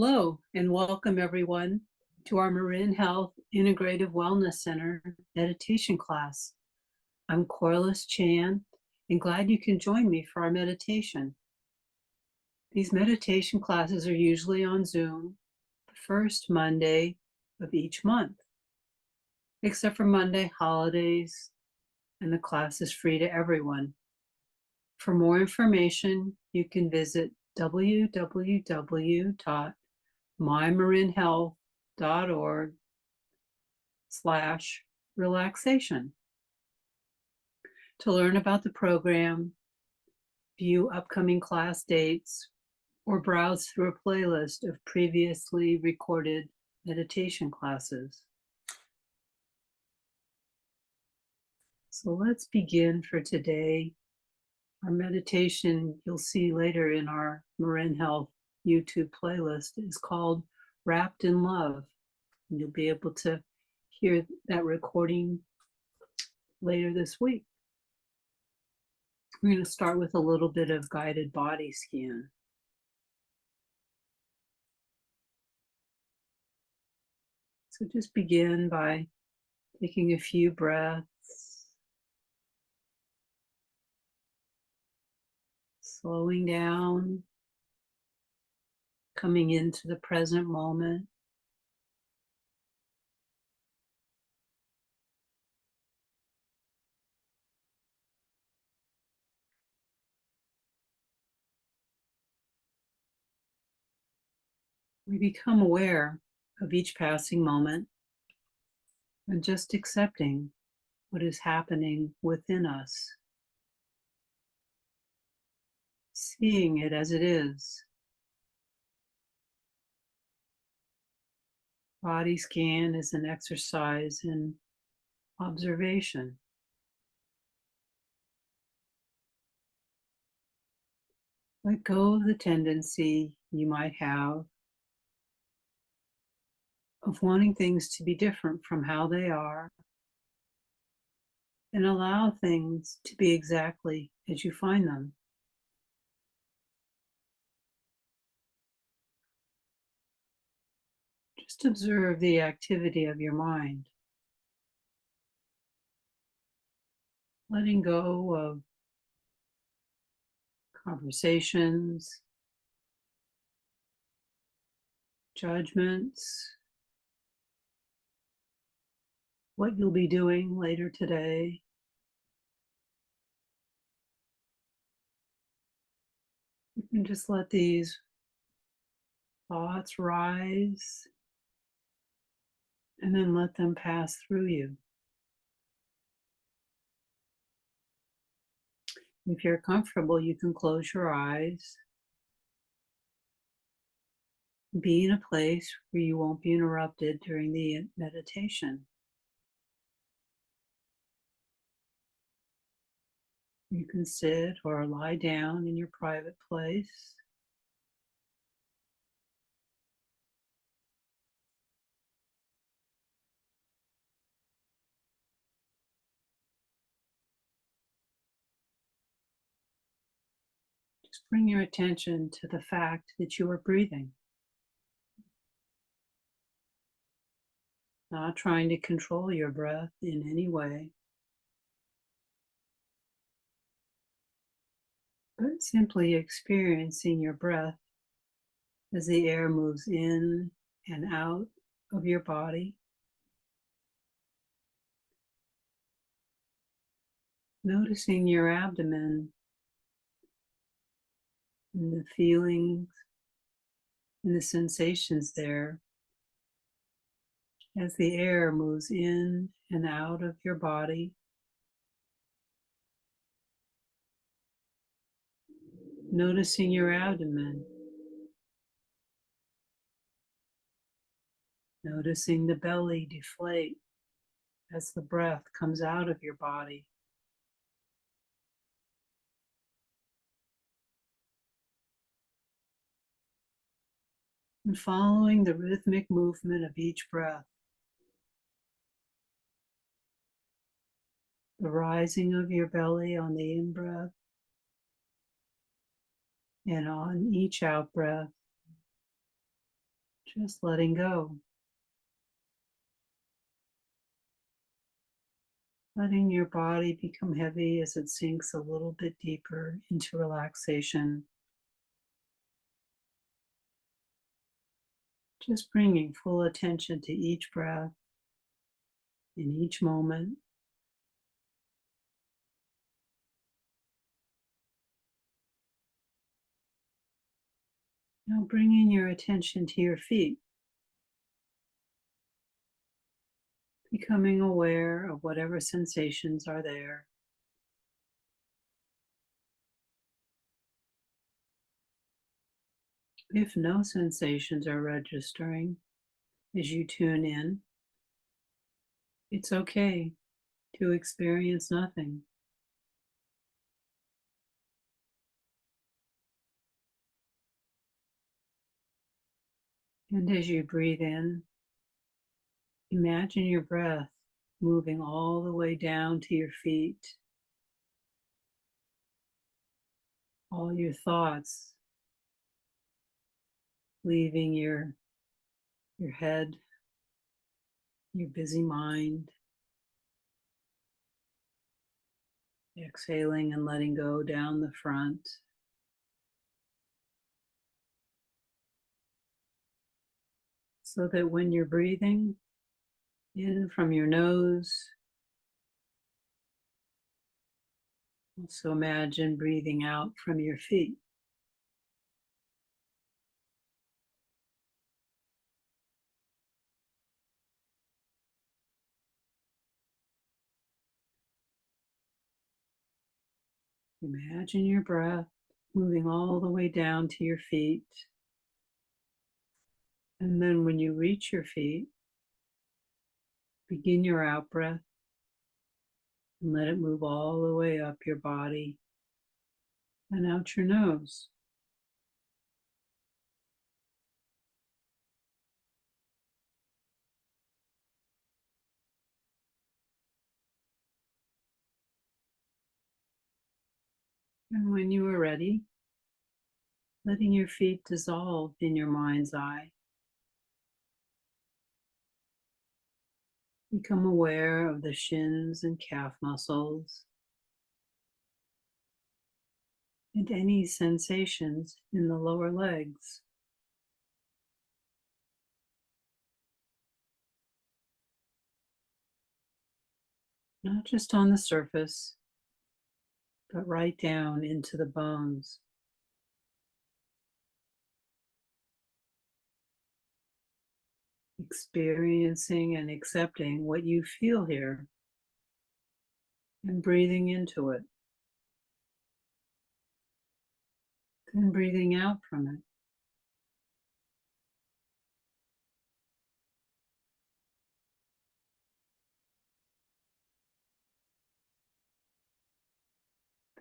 Hello, and welcome everyone to our MarinHealth Integrative Wellness Center meditation class. I'm Corliss Chan, and glad you can join me for our meditation. These meditation classes are usually on Zoom, the first Monday of each month, except for Monday holidays, and the class is free to everyone. For more information, you can visit www.mymarinhealth.org/relaxation. To learn about the program, view upcoming class dates, or browse through a playlist of previously recorded meditation classes. So let's begin for today. Our meditation, you'll see later in our MarinHealth YouTube playlist, is called Wrapped in Love. And you'll be able to hear that recording later this week. We're going to start with a little bit of guided body scan. So just begin by taking a few breaths, slowing down, coming into the present moment. We become aware of each passing moment and just accepting what is happening within us, seeing it as it is. Body scan is an exercise in observation. Let go of the tendency you might have of wanting things to be different from how they are, and allow things to be exactly as you find them. Just observe the activity of your mind, letting go of conversations, judgments, what you'll be doing later today. You can just let these thoughts rise and then let them pass through you. If you're comfortable, you can close your eyes. Be in a place where you won't be interrupted during the meditation. You can sit or lie down in your private place. Just bring your attention to the fact that you are breathing, not trying to control your breath in any way, but simply experiencing your breath as the air moves in and out of your body. Noticing your abdomen and the feelings and the sensations there as the air moves in and out of your body. Noticing your abdomen. Noticing the belly deflate as the breath comes out of your body. And following the rhythmic movement of each breath, the rising of your belly on the in-breath, and on each out-breath, Just letting go. Letting your body become heavy as it sinks a little bit deeper into relaxation. Just bringing full attention to each breath in each moment. Now bringing your attention to your feet, becoming aware of whatever sensations are there. If no sensations are registering as you tune in, it's okay to experience nothing. And as you breathe in, imagine your breath moving all the way down to your feet, all your thoughts leaving your head, your busy mind, exhaling and letting go down the front, so that when you're breathing in from your nose, also imagine breathing out from your feet. Imagine your breath moving all the way down to your feet. And then when you reach your feet, begin your out breath and let it move all the way up your body and out your nose. And when you are ready, letting your feet dissolve in your mind's eye. Become aware of the shins and calf muscles and any sensations in the lower legs. Not just on the surface, but right down into the bones. Experiencing and accepting what you feel here and breathing into it, then breathing out from it.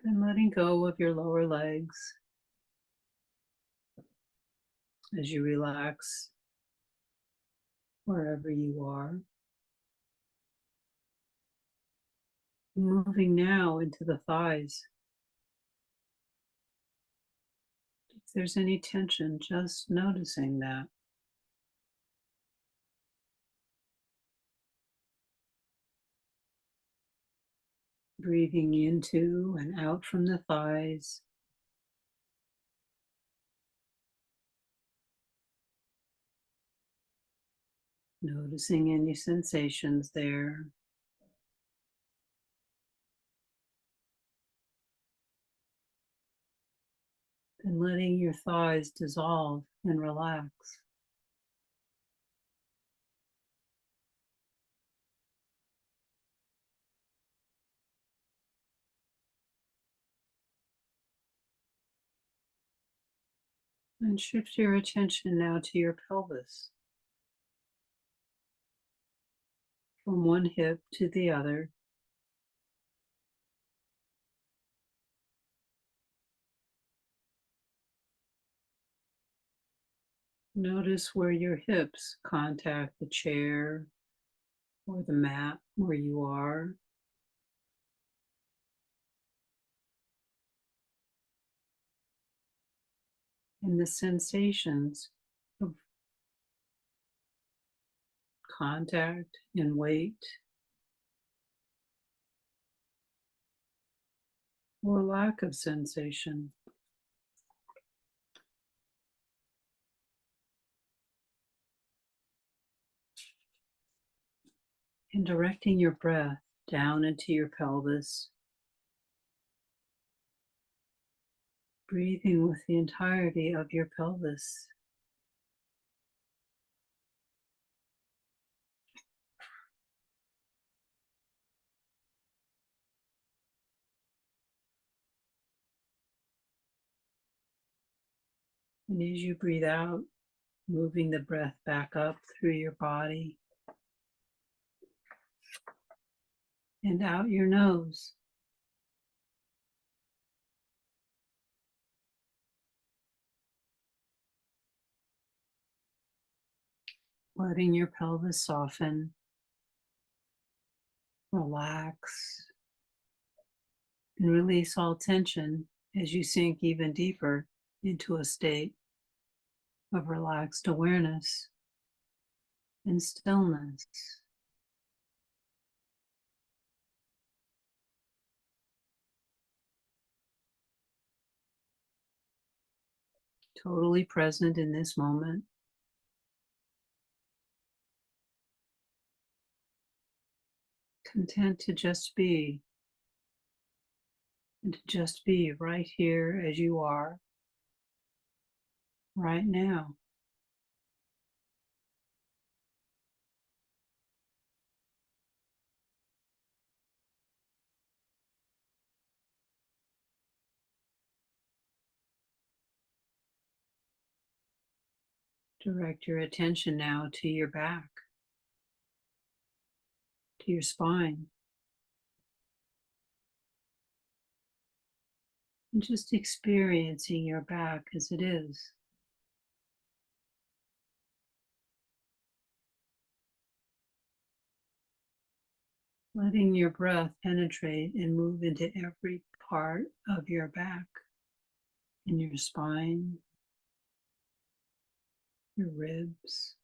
Then letting go of your lower legs as you relax wherever you are. Moving now into the thighs. If there's any tension, just noticing that. Breathing into and out from the thighs. Noticing any sensations there. Then letting your thighs dissolve and relax. And shift your attention now to your pelvis. From one hip to the other. Notice where your hips contact the chair or the mat where you are. And the sensations of contact and weight or lack of sensation. And directing your breath down into your pelvis, breathing with the entirety of your pelvis. And as you breathe out, moving the breath back up through your body and out your nose. Letting your pelvis soften, relax, and release all tension as you sink even deeper into a state of relaxed awareness and stillness. Totally present in this moment, content to just be, and to just be right here as you are right now. Direct your attention now to your back, to your spine, and just experiencing your back as it is. Letting your breath penetrate and move into every part of your back, in your spine, your ribs,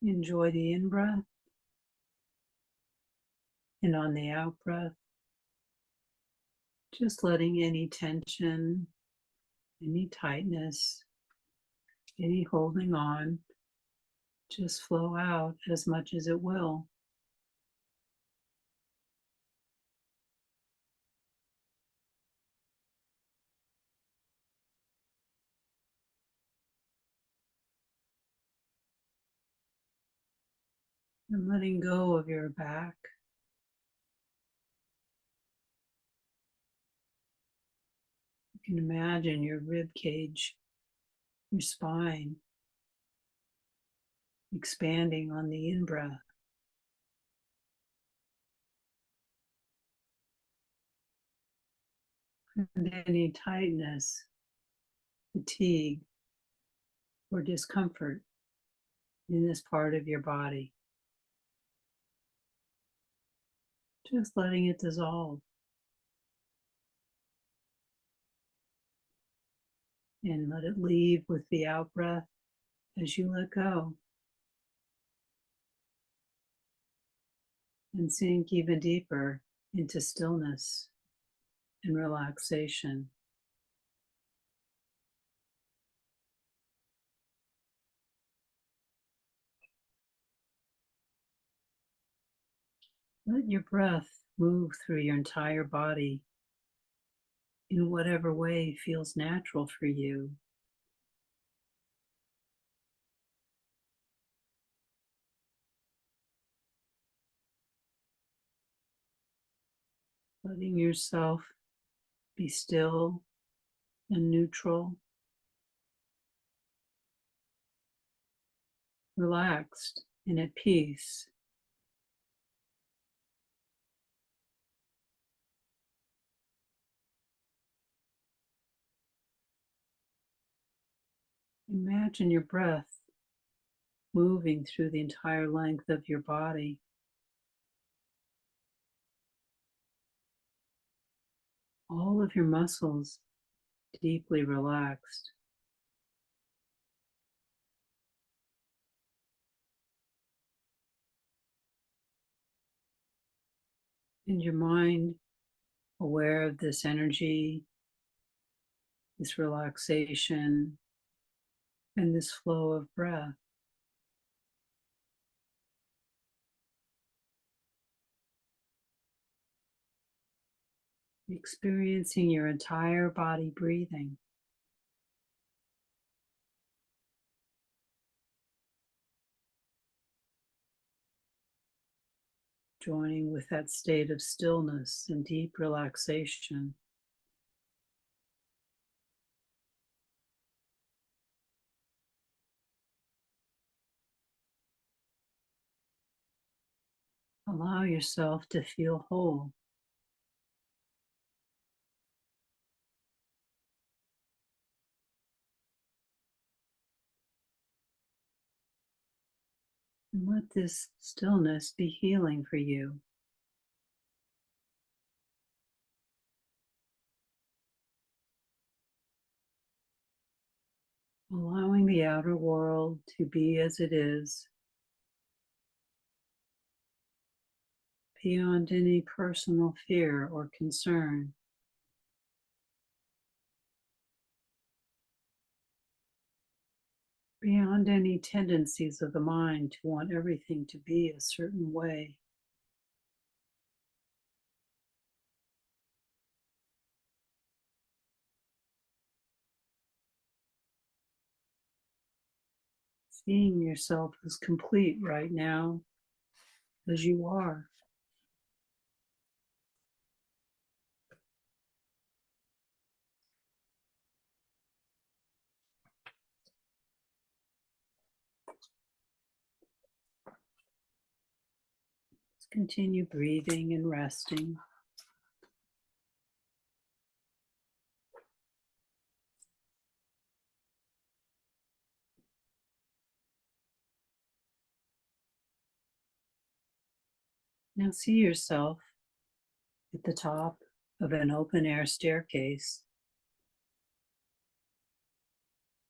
enjoy the in-breath, and on the out-breath, just letting any tension, any tightness, any holding on, just flow out as much as it will. And letting go of your back. You can imagine your rib cage, your spine expanding on the in-breath. And any tightness, fatigue, or discomfort in this part of your body. Just letting it dissolve. And let it leave with the out breath as you let go. And sink even deeper into stillness and relaxation. Let your breath move through your entire body in whatever way feels natural for you. Letting yourself be still and neutral, relaxed and at peace. Imagine your breath moving through the entire length of your body. All of your muscles deeply relaxed. And your mind aware of this energy, this relaxation, and this flow of breath. Experiencing your entire body breathing. Joining with that state of stillness and deep relaxation. Allow yourself to feel whole. And let this stillness be healing for you. Allowing the outer world to be as it is, beyond any personal fear or concern. Beyond any tendencies of the mind to want everything to be a certain way. Seeing yourself as complete right now, as you are. Just continue breathing and resting. Now see yourself at the top of an open air staircase,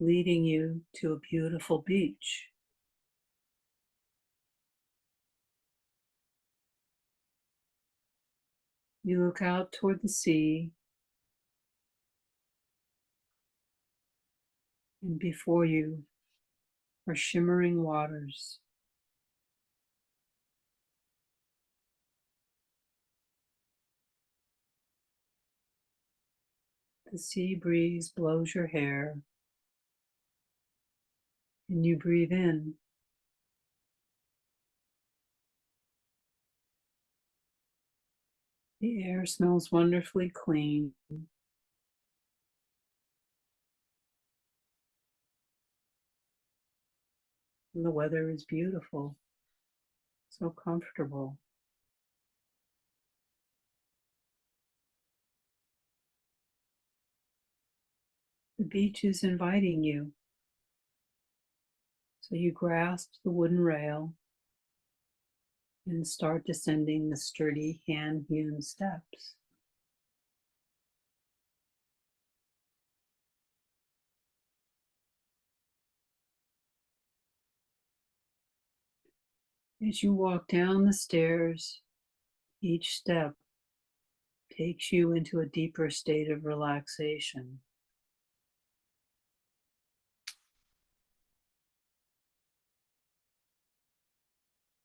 leading you to a beautiful beach. You look out toward the sea, and before you are shimmering waters. The sea breeze blows your hair, and you breathe in. The air smells wonderfully clean, and the weather is beautiful, so comfortable. The beach is inviting you, so you grasp the wooden rail and start descending the sturdy hand-hewn steps. As you walk down the stairs, each step takes you into a deeper state of relaxation.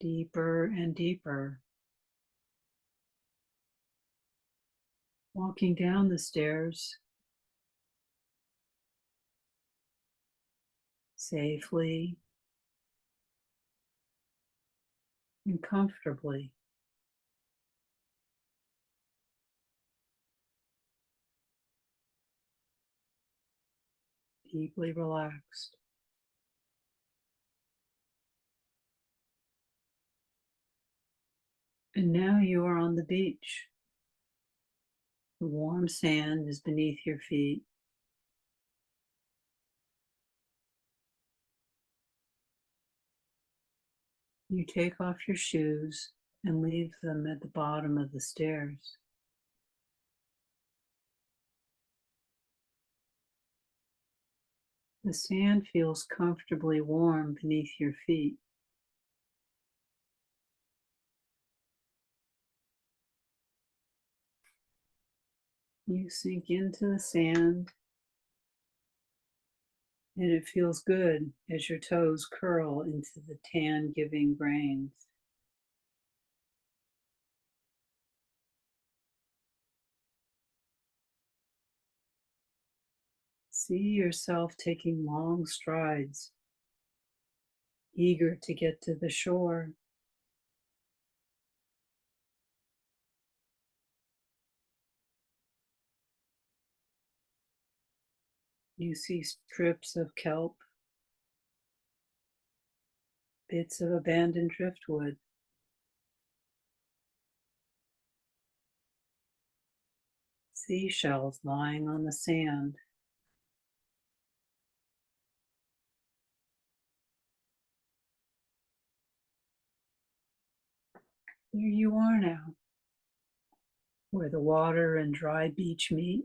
Deeper and deeper. Walking down the stairs safely and comfortably. Deeply relaxed. And now you are on the beach. The warm sand is beneath your feet. You take off your shoes and leave them at the bottom of the stairs. The sand feels comfortably warm beneath your feet. You sink into the sand, and it feels good as your toes curl into the tan-giving grains. See yourself taking long strides, eager to get to the shore. You see strips of kelp, bits of abandoned driftwood, seashells lying on the sand. Here you are now, where the water and dry beach meet.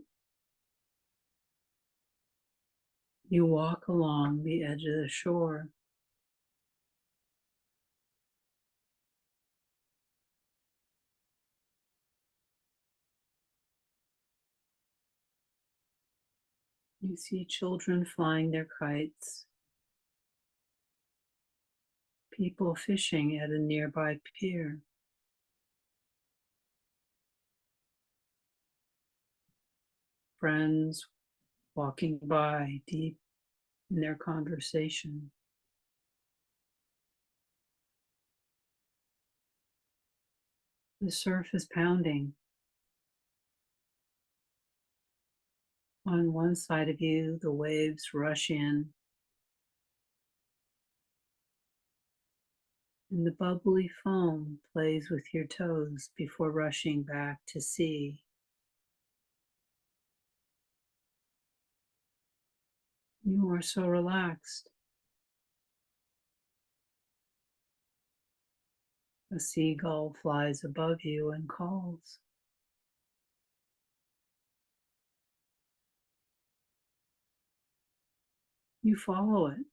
You walk along the edge of the shore. You see children flying their kites, people fishing at a nearby pier, friends walking by deep in their conversation. The surf is pounding. On one side of you, the waves rush in, and the bubbly foam plays with your toes before rushing back to sea. You are so relaxed. A seagull flies above you and calls. You follow it,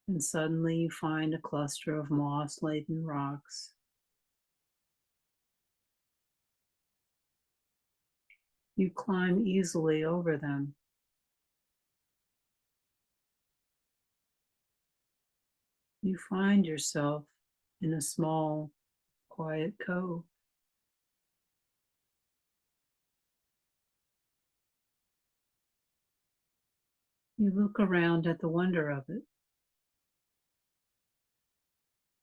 and suddenly you find a cluster of moss-laden rocks. You climb easily over them. You find yourself in a small, quiet cove. You look around at the wonder of it.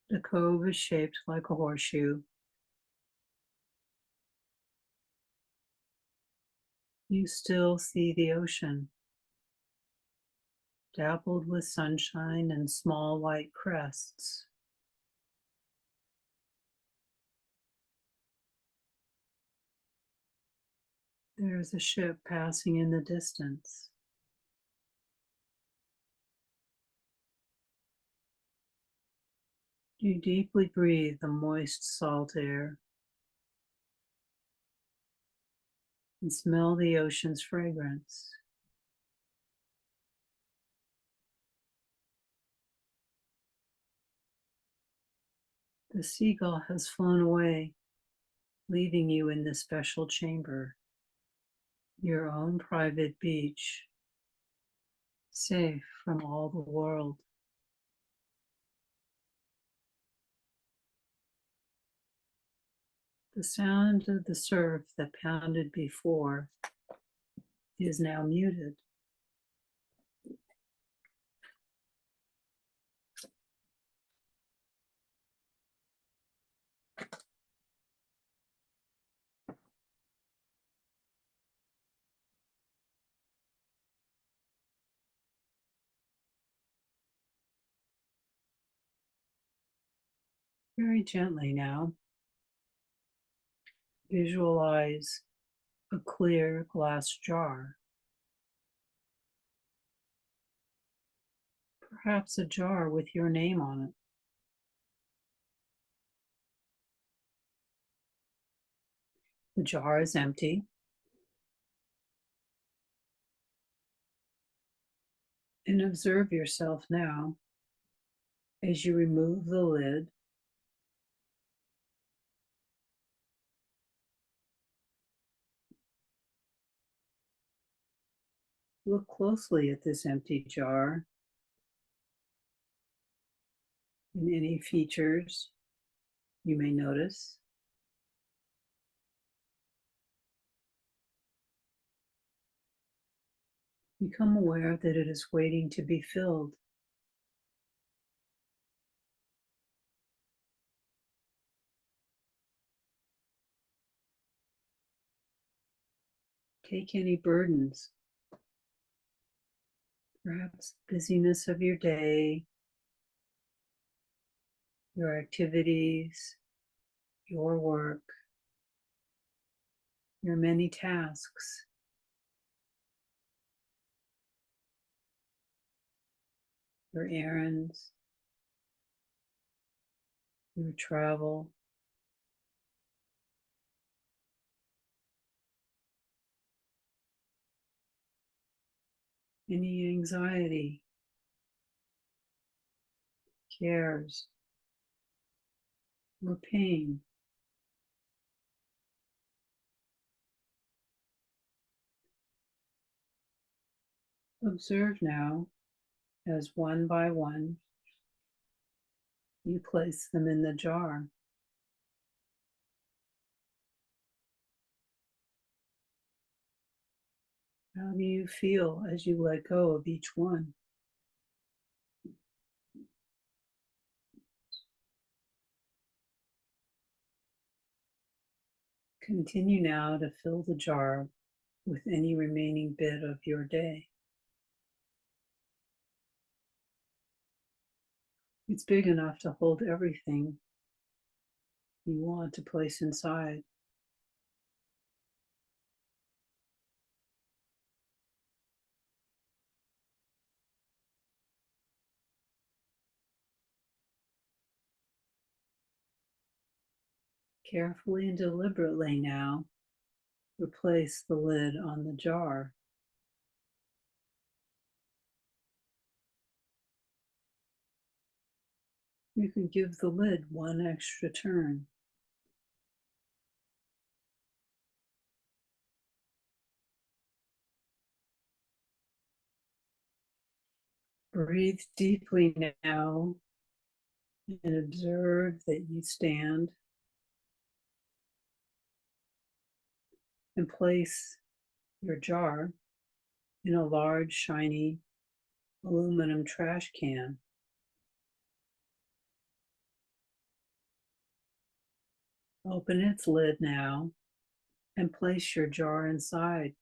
The cove is shaped like a horseshoe. You still see the ocean, dappled with sunshine and small white crests. There is a ship passing in the distance. You deeply breathe the moist salt air and smell the ocean's fragrance. The seagull has flown away, leaving you in this special chamber, your own private beach, safe from all the world. The sound of the surf that pounded before is now muted. Very gently now, visualize a clear glass jar, perhaps a jar with your name on it. The jar is empty. And observe yourself now as you remove the lid. Look closely at this empty jar and any features you may notice. Become aware that it is waiting to be filled. Take any burdens, perhaps busyness of your day, your activities, your work, your many tasks, your errands, your travel, any anxiety, cares, or pain. Observe now as one by one you place them in the jar. How do you feel as you let go of each one? Continue now to fill the jar with any remaining bit of your day. It's big enough to hold everything you want to place inside. Carefully and deliberately now, replace the lid on the jar. You could give the lid one extra turn. Breathe deeply now and observe that you stand and place your jar in a large, shiny aluminum trash can. Open its lid now and place your jar inside.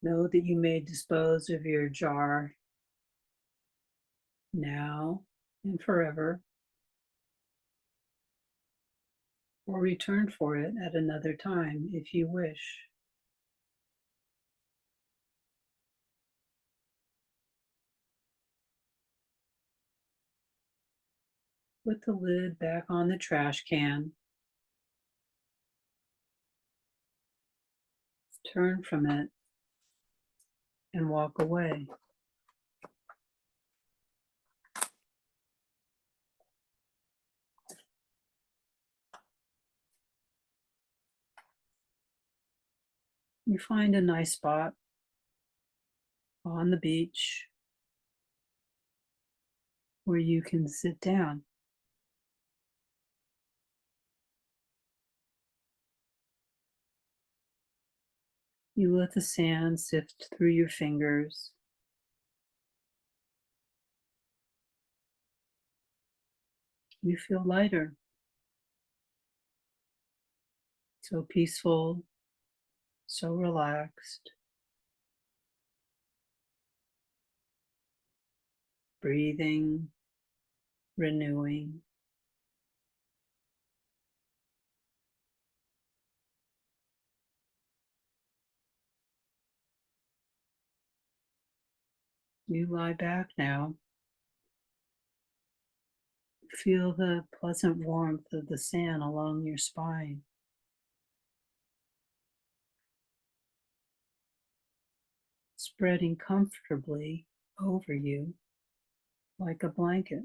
Know that you may dispose of your jar now and forever, or return for it at another time if you wish. Put the lid back on the trash can. Turn from it and walk away. You find a nice spot on the beach where you can sit down. You let the sand sift through your fingers. You feel lighter, so peaceful, so relaxed, breathing, renewing. You lie back now Feel the pleasant warmth of the sand along your spine, spreading comfortably over you like a blanket.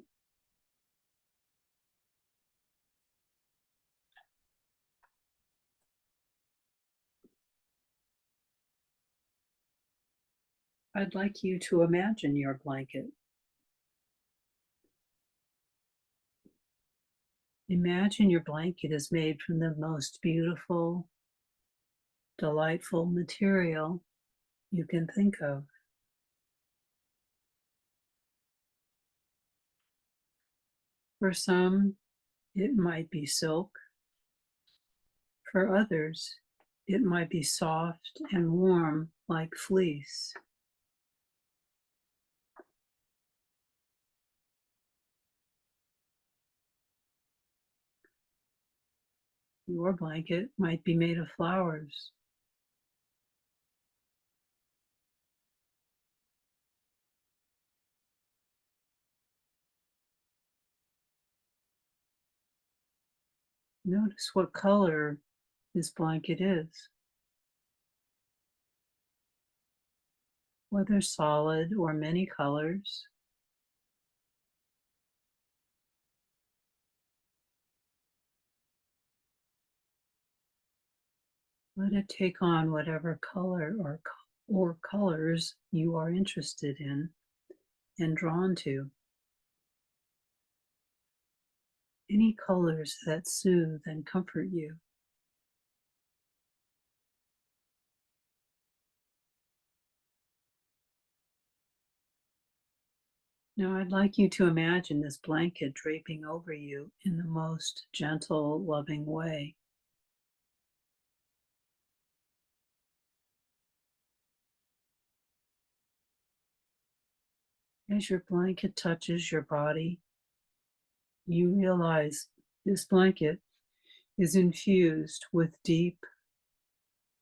I'd like you to imagine your blanket. Imagine your blanket is made from the most beautiful, delightful material you can think of. For some, it might be silk. For others, it might be soft and warm like fleece. Your blanket might be made of flowers. Notice what color this blanket is, whether solid or many colors. Let it take on whatever color or colors you are interested in and drawn to. Any colors that soothe and comfort you. Now, I'd like you to imagine this blanket draping over you in the most gentle, loving way. As your blanket touches your body, you realize this blanket is infused with deep,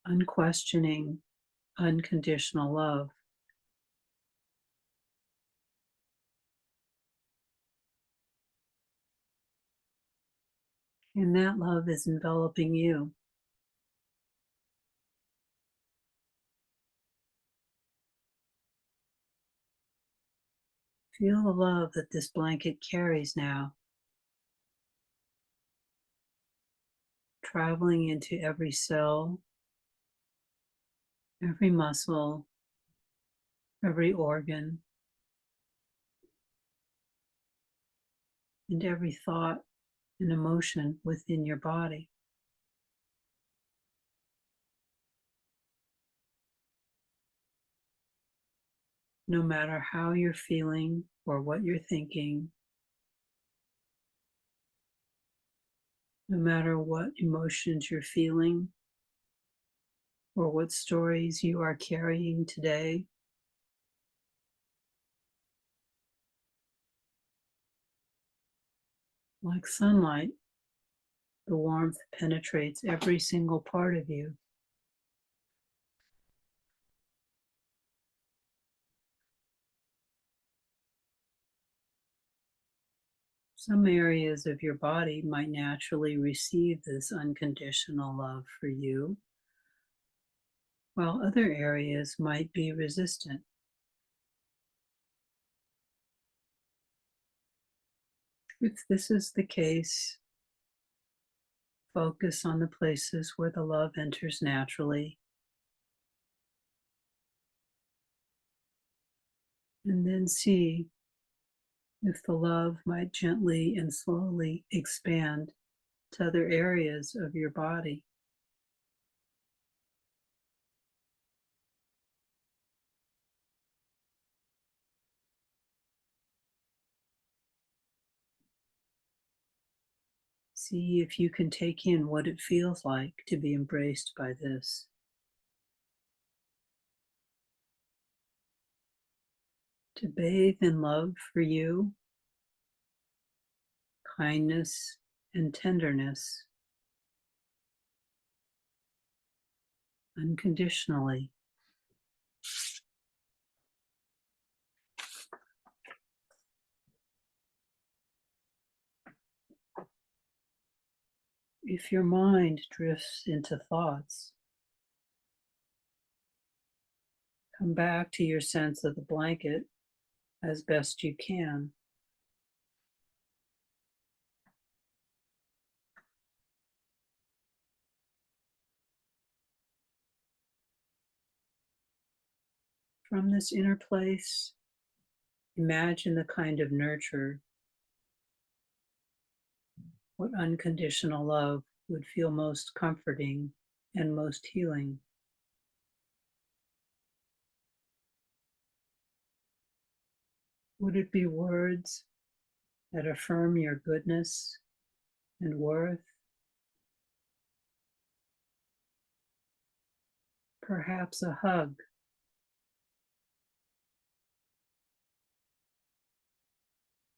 unquestioning, unconditional love. And that love is enveloping you. Feel the love that this blanket carries now, traveling into every cell, every muscle, every organ, and every thought and emotion within your body. No matter how you're feeling or what you're thinking, no matter what emotions you're feeling or what stories you are carrying today, like sunlight, the warmth penetrates every single part of you. Some areas of your body might naturally receive this unconditional love for you, while other areas might be resistant. If this is the case, focus on the places where the love enters naturally, and then see if the love might gently and slowly expand to other areas of your body. See if you can take in what it feels like to be embraced by this, to bathe in love for you, kindness and tenderness, unconditionally. If your mind drifts into thoughts, come back to your sense of the blanket as best you can. From this inner place, imagine the kind of nurture, what unconditional love would feel most comforting and most healing. Would it be words that affirm your goodness and worth? Perhaps a hug,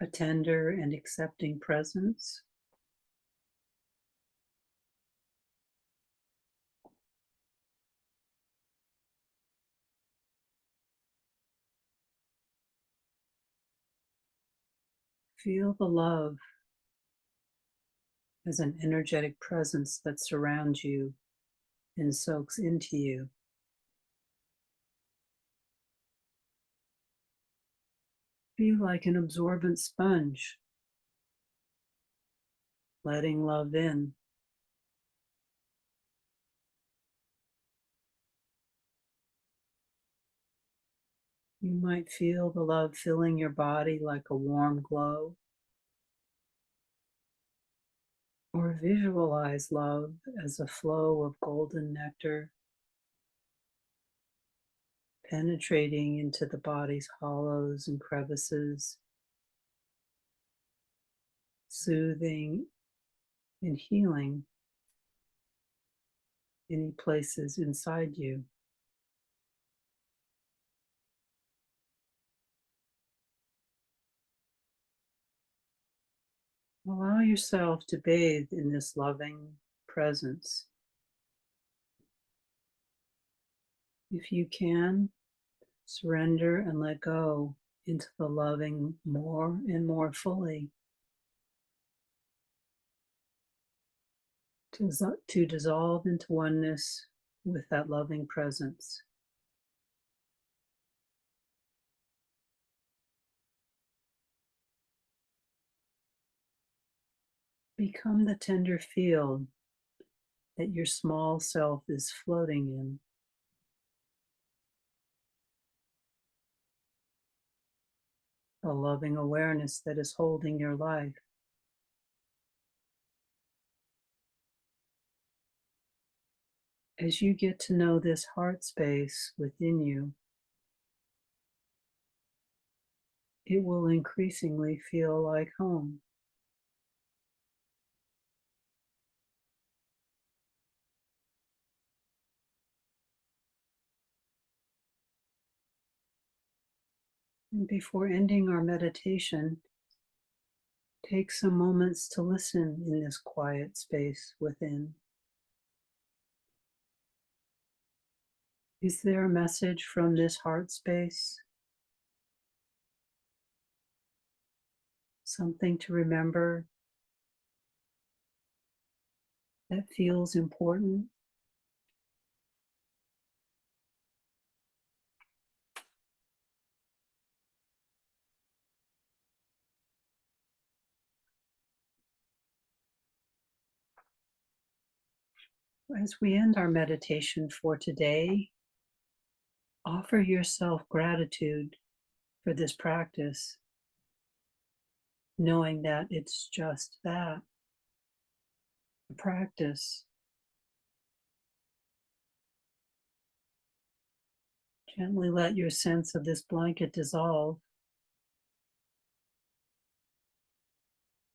a tender and accepting presence? Feel the love as an energetic presence that surrounds you and soaks into you. Be like an absorbent sponge, letting love in. You might feel the love filling your body like a warm glow, or visualize love as a flow of golden nectar penetrating into the body's hollows and crevices, soothing and healing any places inside you. Allow yourself to bathe in this loving presence. If you can, surrender and let go into the loving more and more fully, to dissolve into oneness with that loving presence. Become the tender field that your small self is floating in. A loving awareness that is holding your life. As you get to know this heart space within you, it will increasingly feel like home. And before ending our meditation, take some moments to listen in this quiet space within. Is there a message from this heart space? Something to remember that feels important? As we end our meditation for today, offer yourself gratitude for this practice, knowing that it's just that, a practice. Gently let your sense of this blanket dissolve,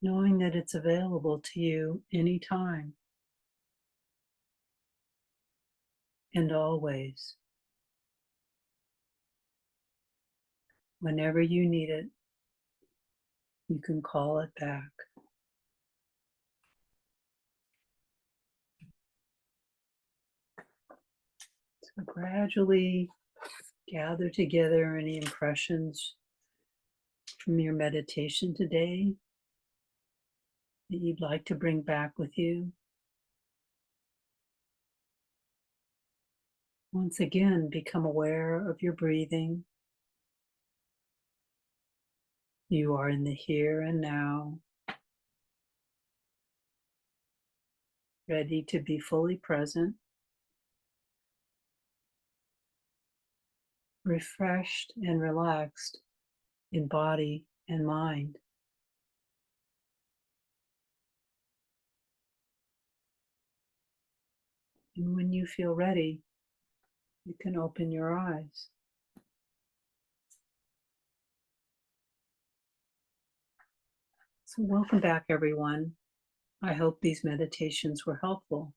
knowing that it's available to you anytime and always. Whenever you need it, you can call it back. So gradually gather together any impressions from your meditation today that you'd like to bring back with you. Once again, become aware of your breathing. You are in the here and now, ready to be fully present, refreshed and relaxed in body and mind. And when you feel ready, you can open your eyes. So, welcome back, everyone. I hope these meditations were helpful.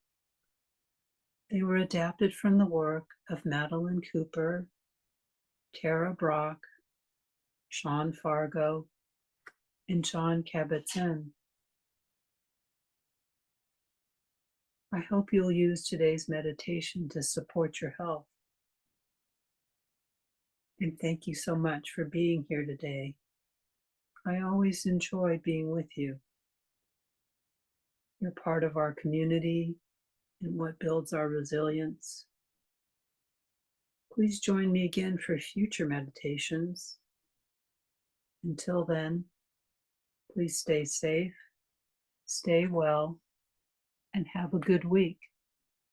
They were adapted from the work of Madeline Cooper, Tara Brock, Sean Fargo, and John Kabat-Zinn. I hope you'll use today's meditation to support your health. And thank you so much for being here today. I always enjoy being with you. You're part of our community and what builds our resilience. Please join me again for future meditations. Until then, please stay safe, stay well, and have a good week.